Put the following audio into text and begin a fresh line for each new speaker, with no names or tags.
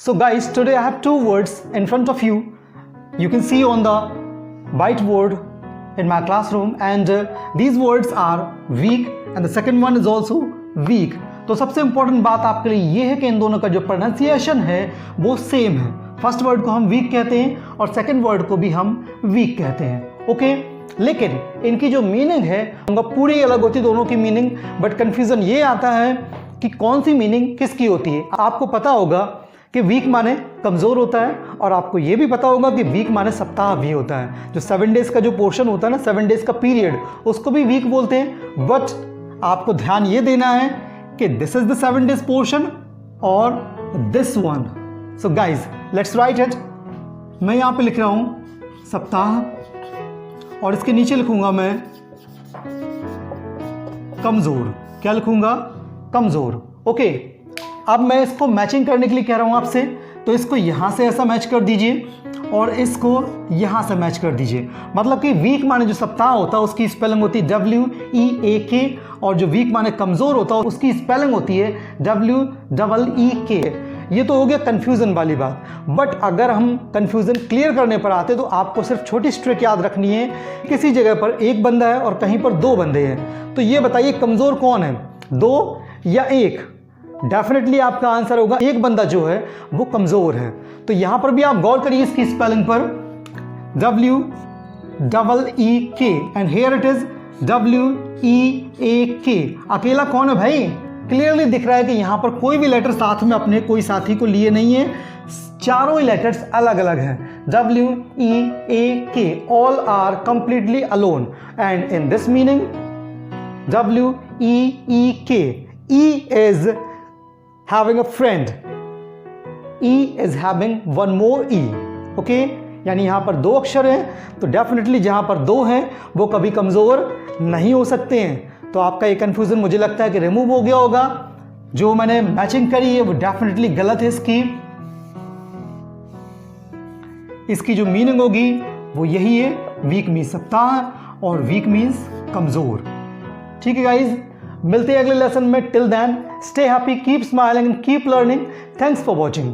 So guys, today I have two words in front of you. You can see on the whiteboard in my classroom, and these words are weak and the second one is also weak. तो सबसे important बात आपके लिए ये है कि इन दोनों का जो प्रोनाउंसिएशन है वो सेम है. फर्स्ट वर्ड को हम वीक कहते हैं और सेकंड वर्ड को भी हम वीक कहते हैं. ओके, लेकिन इनकी जो मीनिंग है उनका पूरी अलग होती है दोनों की मीनिंग. बट कन्फ्यूज़न ये आता है कि कौन सी मीनिंग किसकी होती है. आपको पता होगा कि वीक माने कमज़ोर होता है और आपको ये भी पता होगा कि वीक माने सप्ताह भी होता है. जो 7 डेज़ का जो पोर्शन होता है ना, 7 डेज़ का पीरियड, उसको भी वीक बोलते हैं. बट आपको ध्यान ये देना है कि this is the 7 days portion और this one. So guys let's write it. मैं यहाँ पे लिख रहा हूँ सप्ताह और इसके नीचे लिखूंगा मैं कमज़ोर. क्या लिखूंगा? कमज़ोर. ओके, अब मैं इसको मैचिंग करने के लिए कह रहा हूँ आपसे, तो इसको यहाँ से ऐसा मैच कर दीजिए और इसको यहाँ से मैच कर दीजिए. मतलब कि वीक माने जो सप्ताह होता है उसकी स्पेलिंग होती है WEAK और जो वीक माने कमज़ोर होता है उसकी स्पेलिंग होती है WEEK. ये तो हो गया कन्फ्यूज़न वाली बात. बट अगर हम कन्फ्यूज़न क्लियर करने पर आते तो आपको सिर्फ छोटी ट्रिक याद रखनी है. किसी जगह पर एक बंदा है और कहीं पर 2 बंदे हैं, तो ये बताइए कमज़ोर कौन है, 2 या 1? डेफिनेटली आपका आंसर होगा एक बंदा जो है वो कमज़ोर है. तो यहाँ पर भी आप गौर करिए इसकी स्पेलिंग पर WEEK and here it is WEAK. अकेला कौन है भाई? क्लियरली दिख रहा है कि यहाँ पर कोई भी लेटर साथ में अपने कोई साथी को लिए नहीं है. चारों ही लेटर्स अलग अलग हैं. WEAK, all are completely alone. And in this meaning WEEK, E is having a friend. E is having one more E. Okay? यानी यहाँ पर 2 अक्षर हैं, तो डेफिनेटली जहाँ पर 2 हैं वो कभी कमज़ोर नहीं हो सकते हैं. तो आपका ये कन्फ्यूज़न मुझे लगता है कि रिमूव हो गया होगा. जो मैंने मैचिंग करी है वो डेफिनेटली गलत है. इसकी जो मीनिंग होगी वो यही है, वीक मीन्स सप्ताह और वीक मीन्स कमज़ोर. ठीक है गाइज, मिलते हैं अगले लेसन में. Till then stay happy, keep smiling and keep learning. Thanks for watching.